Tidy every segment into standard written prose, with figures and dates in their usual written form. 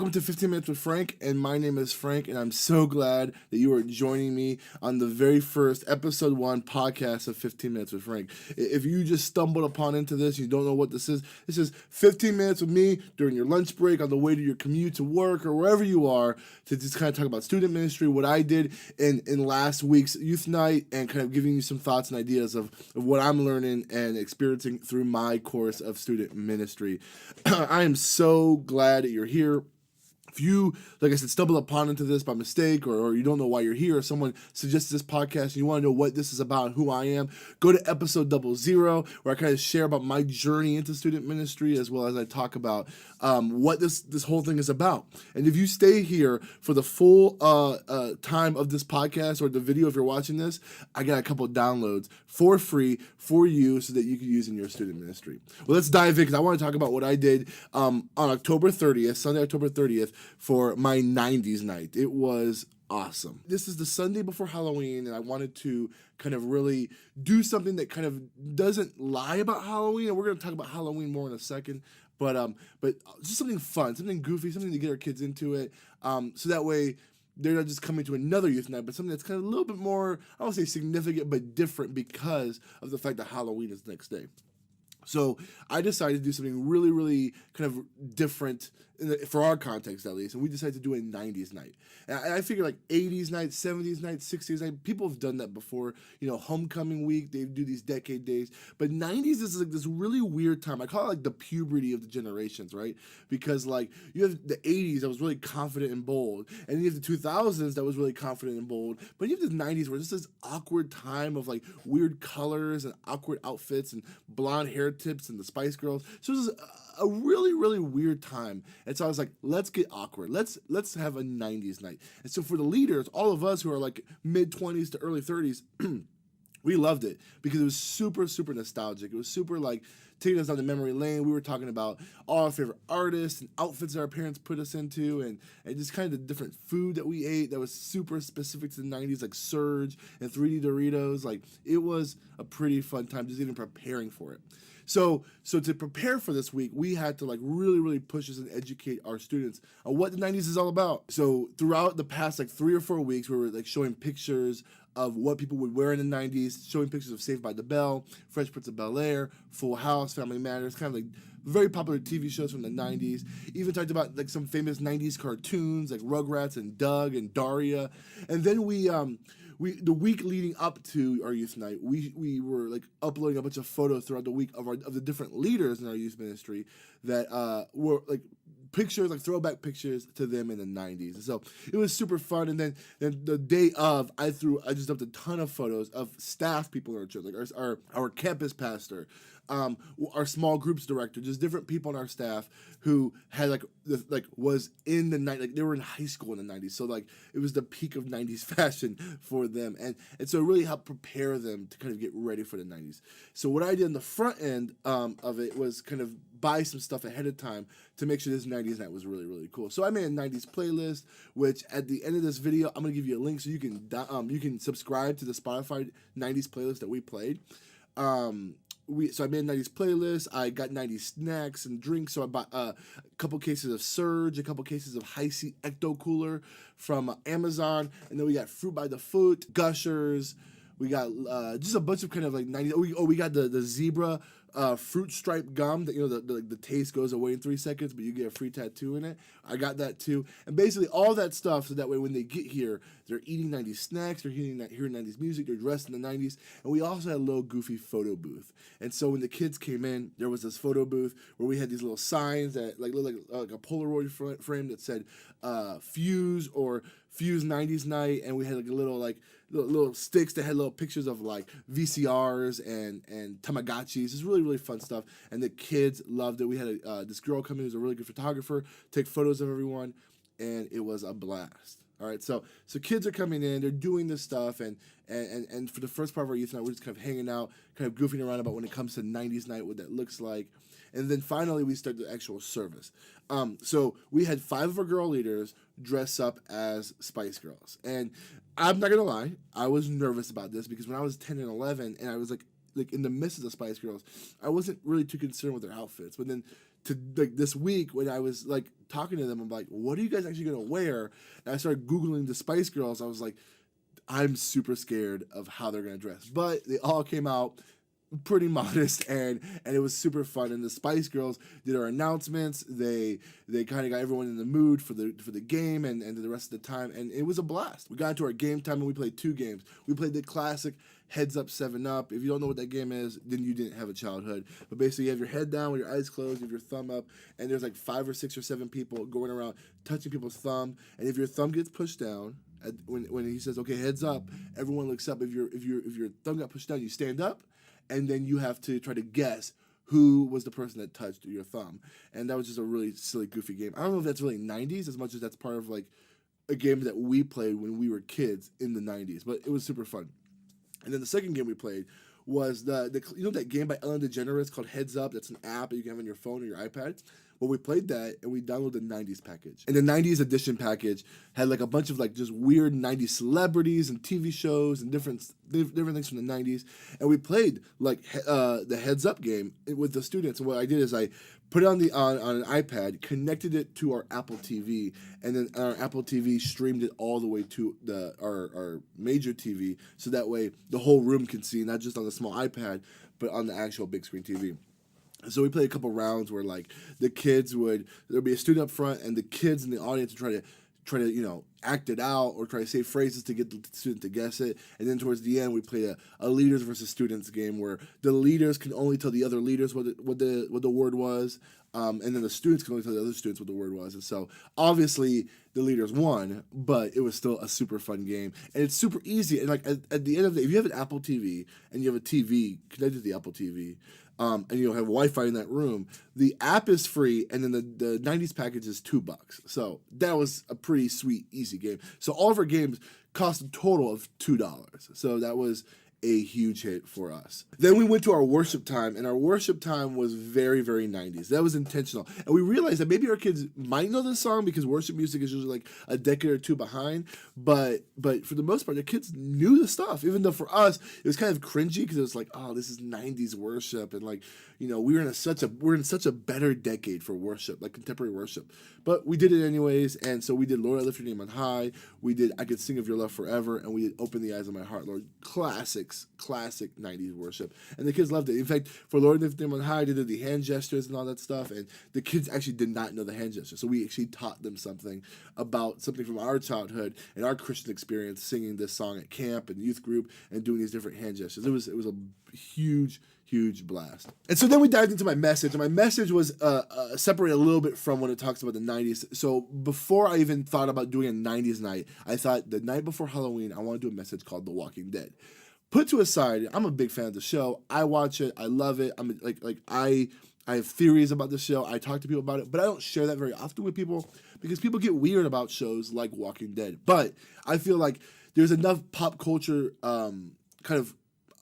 Welcome to 15 Minutes with Frank, and my name is Frank, and I'm so glad that you are joining me on the very first episode 1 podcast of 15 Minutes with Frank. If you just stumbled upon into this, you don't know what this is 15 minutes with me during your lunch break, on the way to your commute to work, or wherever you are, to just kind of talk about student ministry, what I did in last week's youth night, and kind of giving you some thoughts and ideas of what I'm learning and experiencing through my course of student ministry. I am so glad that you're here. If you, like I said, stumble upon into this by mistake, or you don't know why you're here, or someone suggests this podcast and you want to know what this is about and who I am, go to episode 00, where I kind of share about my journey into student ministry, as well as I talk about what this whole thing is about. And if you stay here for the full time of this podcast, or the video if you're watching this, I got a couple of downloads for free for you so that you can use in your student ministry. Well, let's dive in, because I want to talk about what I did on October 30th, Sunday, October 30th, for my 90s night. It was awesome. This is the Sunday before Halloween, and I wanted to kind of really do something that kind of doesn't lie about Halloween, and we're going to talk about Halloween more in a second, but just something fun, something goofy, something to get our kids into it, so that way they're not just coming to another youth night, but something that's kind of a little bit more, I don't say significant, but different, because of the fact that Halloween is the next day. So I decided to do something really, really kind of different for our context, at least, and we decided to do a 90s night. And I figure like 80s night, 70s night, 60s night, people have done that before. You know, homecoming week, they do these decade days. But 90s is like this really weird time. I call it like the puberty of the generations, right? Because like you have the 80s that was really confident and bold, and you have the 2000s that was really confident and bold, but you have the 90s where it's this awkward time of like weird colors and awkward outfits and blonde hair tips and the Spice Girls. So it was a really, really weird time. And so I was like, let's get awkward. Let's have a 90s night. And so for the leaders, all of us who are like mid-20s to early 30s, we loved it because it was super, super nostalgic. It was super like taking us down the memory lane. We were talking about all our favorite artists and outfits that our parents put us into, and just kind of the different food that we ate that was super specific to the 90s, like Surge and 3D Doritos. Like, it was a pretty fun time just even preparing for it. So to prepare for this week, we had to like really, really push us and educate our students on what the 90s is all about. So throughout the past like 3 or 4 weeks, we were like showing pictures of what people would wear in the 90s, showing pictures of Saved by the Bell, Fresh Prince of Bel-Air, Full House, Family Matters, kind of like very popular TV shows from the 90s. Even talked about like some famous 90s cartoons like Rugrats and Doug and Daria. And then we the week leading up to our youth night, we were like uploading a bunch of photos throughout the week of the different leaders in our youth ministry that were like pictures, like throwback pictures to them in the 90s. And so it was super fun. And then the day of, I just dumped a ton of photos of staff people in our church, like our campus pastor, our small groups director, just different people on our staff who had was in the night, like they were in high school in the 90s. So like it was the peak of 90s fashion for them. And so it really helped prepare them to kind of get ready for the 90s. So what I did on the front end of it was kind of buy some stuff ahead of time to make sure this 90s night was really, really cool. So I made a 90s playlist, which at the end of this video, I'm going to give you a link so you can subscribe to the Spotify 90s playlist that we played. So I made a 90s playlist. I got 90s snacks and drinks. So I bought a couple cases of Surge, a couple cases of High C Ecto Cooler from Amazon. And then we got Fruit by the Foot, Gushers. We got just a bunch of kind of like 90s. We got the Zebra fruit stripe gum that, you know, the taste goes away in 3 seconds, but you get a free tattoo in it. I got that too. And basically all that stuff so that way when they get here, they're eating 90s snacks, they're hearing 90s music, they're dressed in the 90s. And we also had a little goofy photo booth. And so when the kids came in, there was this photo booth where we had these little signs that like looked like a Polaroid frame that said Fuse or Fuse 90s night, and we had like a little sticks that had little pictures of like VCRs and Tamagotchis. It's really, really fun stuff, and the kids loved it. We had this girl come in who's a really good photographer, take photos of everyone, and it was a blast. All right, so kids are coming in, they're doing this stuff, and for the first part of our youth night, we're just kind of hanging out, kind of goofing around about when it comes to 90s night, what that looks like. And then finally, we start the actual service. So we had 5 of our girl leaders dress up as Spice Girls. And I'm not going to lie, I was nervous about this because when I was 10 and 11 and I was like in the midst of the Spice Girls, I wasn't really too concerned with their outfits. But then to like this week when I was like talking to them, I'm like, what are you guys actually gonna wear? And I started Googling the Spice Girls. I was like, I'm super scared of how they're gonna dress. But they all came out pretty modest, and it was super fun. And the Spice Girls did our announcements. They kind of got everyone in the mood for the game and the rest of the time, and it was a blast. We got into our game time and we played 2 games. We played the classic Heads Up 7-Up. If you don't know what that game is, then you didn't have a childhood. But basically, you have your head down with your eyes closed, you have your thumb up, and there's like 5 or 6 or 7 people going around touching people's thumb. And if your thumb gets pushed down, when he says, "Okay, heads up," everyone looks up. If your thumb got pushed down, you stand up, and then you have to try to guess who was the person that touched your thumb. And that was just a really silly, goofy game. I don't know if that's really 90s as much as that's part of like a game that we played when we were kids in the 90s. But it was super fun. And then the second game we played was the you know that game by Ellen DeGeneres called Heads Up? That's an app that you can have on your phone or your iPad. Well, we played that, and we downloaded the 90s package. And the 90s edition package had like a bunch of like just weird 90s celebrities and TV shows and different things from the 90s. And we played like the Heads Up game with the students. And what I did is I put it on an iPad, connected it to our Apple TV, and then our Apple TV streamed it all the way to our major TV, so that way the whole room can see, not just on the small iPad, but on the actual big screen TV. So we played a couple rounds where like there'd be a student up front, and the kids in the audience would try to act it out or try to say phrases to get the student to guess it. And then towards the end, we played a leaders versus students game where the leaders can only tell the other leaders what the word was, and then the students can only tell the other students what the word was. And so obviously the leaders won, but it was still a super fun game, and it's super easy. And like at the end of the day, if you have an Apple TV and you have a TV connected to the Apple TV, and you have Wi-Fi in that room, the app is free, and then the 90s package is $2. So that was a pretty sweet, easy game. So all of our games cost a total of $2. So that was a huge hit for us. Then we went to our worship time, and our worship time was very, very 90s. That was intentional. And we realized that maybe our kids might know this song because worship music is usually like a decade or two behind, but for the most part, the kids knew the stuff, even though for us, it was kind of cringy because it was like, oh, this is 90s worship, and like, we're in such a better decade for worship, like contemporary worship. But we did it anyways, and so we did Lord, I Lift Your Name on High, we did I Could Sing of Your Love Forever, and we did Open the Eyes of My Heart, Lord. Classic 90s worship. And the kids loved it. In fact, for Lord, Lift Your Name on High, they did the hand gestures and all that stuff, and the kids actually did not know the hand gestures. So we actually taught them something from our childhood and our Christian experience singing this song at camp and youth group and doing these different hand gestures. It was a huge blast. And so then we dived into my message, and my message was separated a little bit from when it talks about the 90s. So before I even thought about doing a 90s night, I thought the night before Halloween, I want to do a message called The Walking Dead. Put to aside, I'm a big fan of the show. I watch it. I love it. I'm I have theories about the show. I talk to people about it, but I don't share that very often with people because people get weird about shows like Walking Dead. But I feel like there's enough pop culture kind of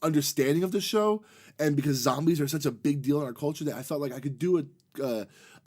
understanding of the show, and because zombies are such a big deal in our culture, that I felt like I could do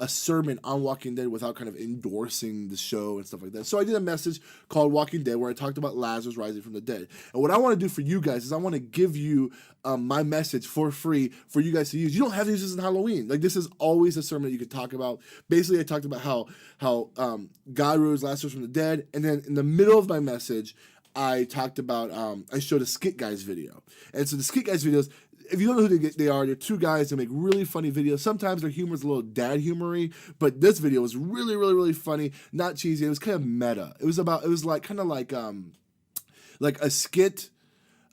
a sermon on Walking Dead without kind of endorsing the show and stuff like that. So I did a message called Walking Dead where I talked about Lazarus rising from the dead. And what I want to do for you guys is I want to give you my message for free for you guys to use. You don't have to use this in Halloween. Like, this is always a sermon that you could talk about. Basically, I talked about how God rose Lazarus from the dead, and then in the middle of my message, I talked about, I showed a Skit Guys video. And so the Skit Guys videos, if you don't know who they are, they're 2 guys that make really funny videos. Sometimes their humor is a little dad humory, but this video was really, really, really funny, not cheesy. It was kind of meta. It was kind of like a skit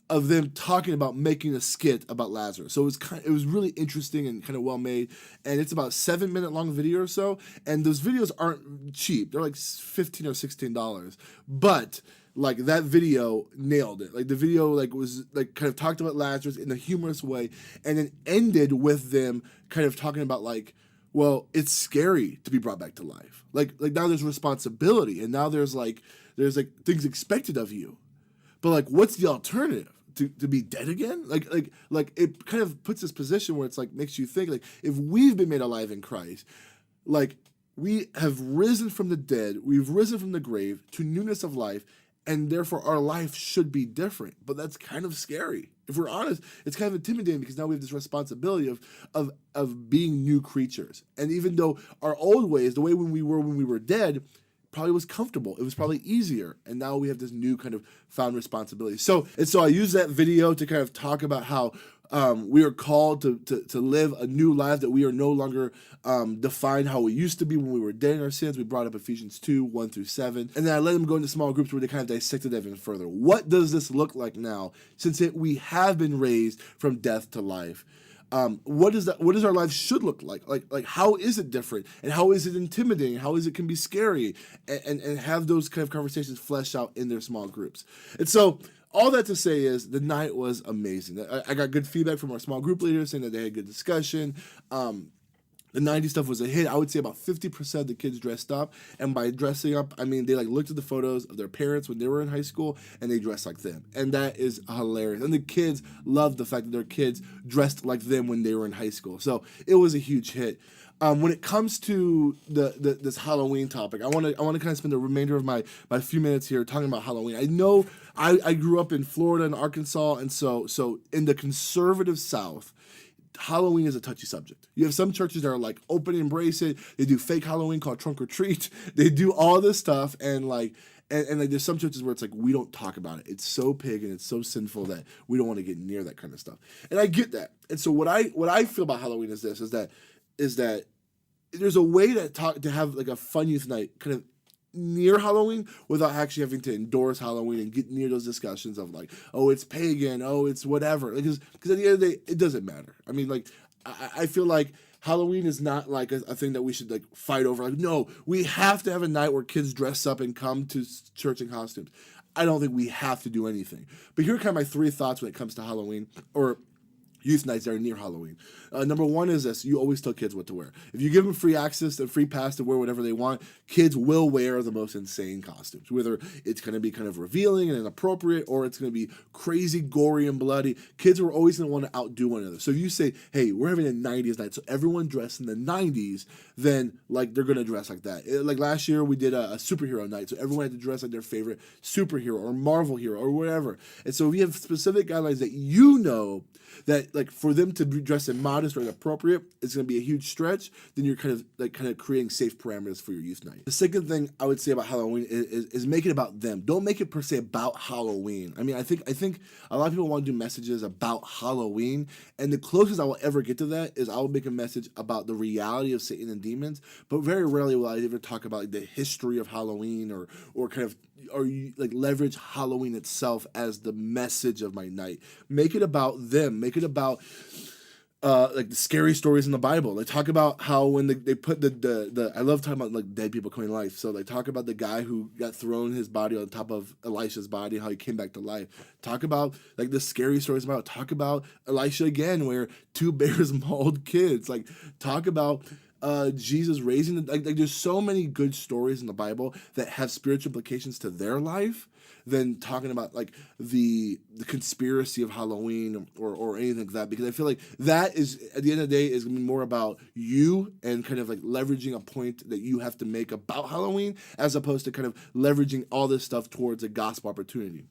of them talking about making a skit about Lazarus. So it was really interesting and kind of well made. And it's about 7-minute long video or so. And those videos aren't cheap. They're like $15 or $16. But like, that video nailed it. Like, the video was kind of talked about Lazarus in a humorous way, and then ended with them kind of talking about well, it's scary to be brought back to life. Like now there's responsibility, and now there's things expected of you. But what's the alternative? To be dead again? Like it kind of puts this position where it's makes you think, if we've been made alive in Christ, we have risen from the dead, we've risen from the grave to newness of life, and therefore our life should be different. But that's kind of scary. if we're honest, it's kind of intimidating because now we have this responsibility of being new creatures. And even though our old ways, the way when we were dead, probably was comfortable. It was probably easier. And now we have this new kind of found responsibility. So I use that video to kind of talk about how we are called to live a new life, that we are no longer defined how we used to be when we were dead in our sins. We brought up Ephesians 2, 1-7. And then I let them go into small groups where they kind of dissected that even further. What does this look like now, since we have been raised from death to life? What does our life should look like? Like how is it different? And how is it intimidating? How is it can be scary? And have those kind of conversations flesh out in their small groups. And so all that to say is the night was amazing. I got good feedback from our small group leaders saying that they had good discussion. The 90s stuff was a hit. I would say about 50% of the kids dressed up. And by dressing up, I mean they like looked at the photos of their parents when they were in high school and they dressed like them. And that is hilarious. And the kids loved the fact that their kids dressed like them when they were in high school. So it was a huge hit. When it comes to this Halloween topic, I want to kind of spend the remainder of my few minutes here talking about Halloween. I know I grew up in Florida and Arkansas, and so in the conservative South, Halloween is a touchy subject. You have some churches that are like open, embrace it. They do fake Halloween called trunk or treat. They do all this stuff, and like there's some churches where it's like we don't talk about it. It's so pagan, it's so sinful that we don't want to get near that kind of stuff. And I get that. And so what I feel about Halloween is that there's a way to have like a fun youth night kind of near Halloween without actually having to endorse Halloween and get near those discussions of like, oh, it's pagan, oh, it's whatever. Because at the end of the day, it doesn't matter. I mean, like, I feel like Halloween is not like a thing that we should like fight over. Like, no, we have to have a night where kids dress up and come to church in costumes. I don't think we have to do anything. But here are kind of my three thoughts when it comes to Halloween, or youth nights that are near Halloween. Number one is this: you always tell kids what to wear. If you give them free access and free pass to wear whatever they want, kids will wear the most insane costumes. Whether it's going to be kind of revealing and inappropriate, or it's going to be crazy, gory, and bloody, kids are always going to want to outdo one another. So if you say, hey, we're having a 90s night, so everyone dressed in the 90s, then like they're going to dress like that. Like last year, we did a superhero night, so everyone had to dress like their favorite superhero or Marvel hero or whatever. And so if you have specific guidelines that you know that like for them to be dressed in modest or inappropriate, it's going to be a huge stretch, then you're kind of creating safe parameters for your youth night. The second thing I would say about Halloween is make it about them. Don't make it per se about Halloween. I mean, I think a lot of people want to do messages about Halloween, and the closest I will ever get to that is I will make a message about the reality of Satan and demons, but very rarely will I ever talk about like, the history of Halloween or kind of or you like leverage Halloween itself as the message of my night. Make it about them. Make it about like the scary stories in the Bible. They talk about how when they put the I love talking about like dead people coming to life. So they talk about the guy who got thrown his body on top of Elisha's body, how he came back to life. Talk about like the scary stories about. Talk about Elisha again, where two bears mauled kids. Like talk about Jesus raising like there's so many good stories in the Bible that have spiritual implications to their life than talking about like the conspiracy of Halloween or anything like that, because I feel like that is at the end of the day is gonna be more about you and kind of like leveraging a point that you have to make about Halloween as opposed to kind of leveraging all this stuff towards a gospel opportunity.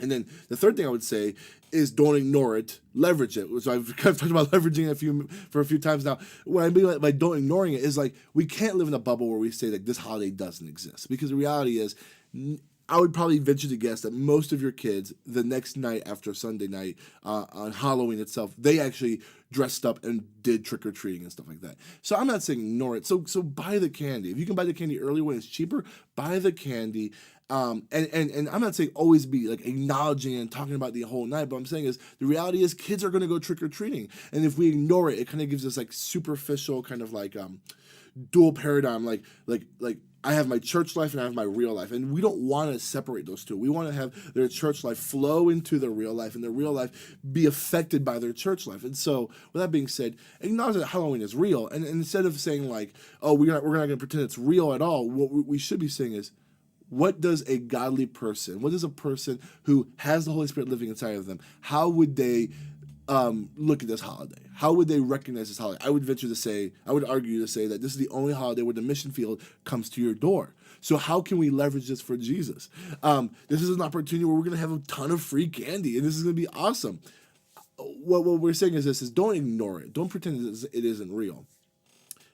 And then the third thing I would say is don't ignore it, leverage it. So I've kind of talked about leveraging it for a few times now. What I mean by don't ignoring it is like we can't live in a bubble where we say like this holiday doesn't exist, because the reality is I would probably venture to guess that most of your kids the next night after Sunday night on Halloween itself, they actually dressed up and did trick-or-treating and stuff like that. So I'm not saying ignore it. So buy the candy. If you can buy the candy early when it's cheaper, buy the candy. And I'm not saying always be like acknowledging and talking about the whole night, but I'm saying is the reality is kids are going to go trick-or-treating. And if we ignore it, it kind of gives us like superficial kind of like dual paradigm, like I have my church life and I have my real life, and we don't want to separate those two. We want to have their church life flow into their real life and their real life be affected by their church life. And so with that being said, acknowledge that Halloween is real, and instead of saying like, oh, we're not going to pretend it's real at all, what we should be saying is, what does a godly person, what does a person who has the Holy Spirit living inside of them, how would they look at this holiday? How would they recognize this holiday? I would argue to say that this is the only holiday where the mission field comes to your door. So how can we leverage this for Jesus? This is an opportunity where we're going to have a ton of free candy, and this is going to be awesome. what we're saying is this: is don't ignore it. Don't pretend it isn't real.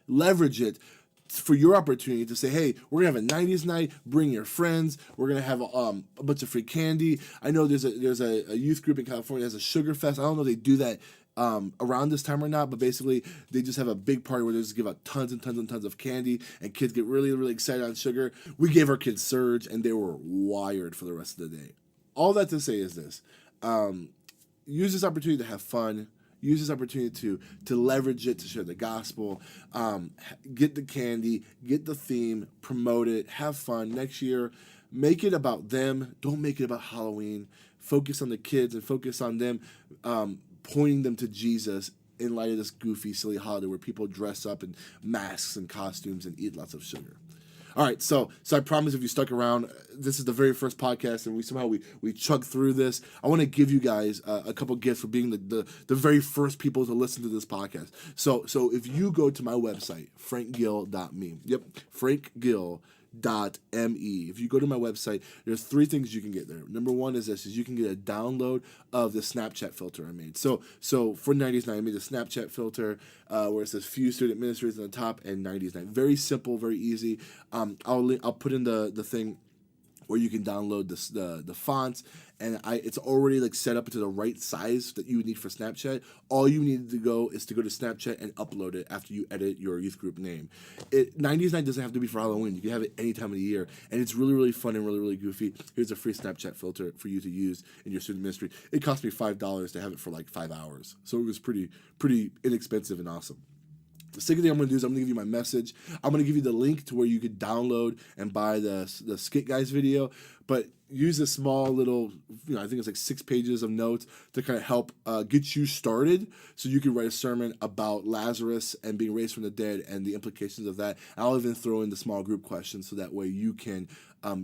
Leverage it for your opportunity to say, hey, we're gonna have a 90s night. Bring your friends. We're gonna have a bunch of free candy. I know there's a youth group in California that has a sugar fest. I don't know if they do that around this time or not, but basically they just have a big party where they just give out tons and tons and tons of candy, and kids get really, really excited on sugar. We gave our kids Surge, and they were wired for the rest of the day. All that to say is this: use this opportunity to have fun. Use this opportunity to leverage it to share the gospel. Get the candy, get the theme, promote it, have fun. Next year, make it about them. Don't make it about Halloween. Focus on the kids and focus on them, pointing them to Jesus in light of this goofy, silly holiday where people dress up in masks and costumes and eat lots of sugar. All right, so I promise if you stuck around, this is the very first podcast, and we chugged through this. I want to give you guys a couple gifts for being the very first people to listen to this podcast. So if you go to my website, frankgill.me, frankgill.me. If you go to my website, there's 3 things you can get there. Number 1 is this: is you can get a download of the Snapchat filter I made. So for 90s Night, I made a Snapchat filter where it says Few Student Ministries on the top and 90s Night. Very simple, very easy. I'll put in the thing where you can download the fonts, and it's already like set up to the right size that you would need for Snapchat. All you need to go is to go to Snapchat and upload it after you edit your youth group name. 90s Night doesn't have to be for Halloween. You can have it any time of the year, and it's really, really fun and really, really goofy. Here's a free Snapchat filter for you to use in your student ministry. It cost me $5 to have it for like 5 hours, so it was pretty inexpensive and awesome. The second thing I'm going to do is I'm going to give you my message. I'm going to give you the link to where you could download and buy the Skit Guys video, but use a small little, I think it's like 6 pages of notes to kind of help get you started so you can write a sermon about Lazarus and being raised from the dead and the implications of that. I'll even throw in the small group questions so that way you can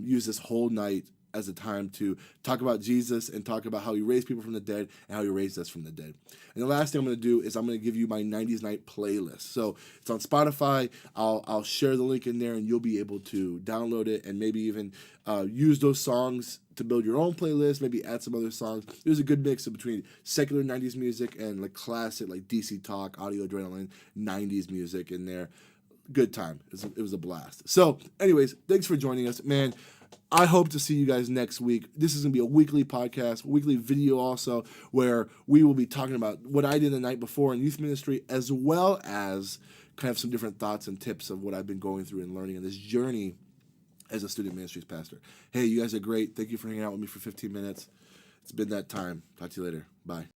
use this whole night as a time to talk about Jesus and talk about how he raised people from the dead and how he raised us from the dead. And the last thing I'm going to do is I'm going to give you my 90s Night playlist. So it's on Spotify. I'll share the link in there, and you'll be able to download it and maybe even use those songs to build your own playlist, maybe add some other songs. There's a good mix between secular 90s music and like classic like DC Talk, Audio Adrenaline, 90s music in there. Good time. It was a blast. So anyways, thanks for joining us, man. I hope to see you guys next week. This is going to be a weekly podcast, weekly video also, where we will be talking about what I did the night before in youth ministry, as well as kind of some different thoughts and tips of what I've been going through and learning in this journey as a student ministries pastor. Hey, you guys are great. Thank you for hanging out with me for 15 minutes. It's been that time. Talk to you later. Bye.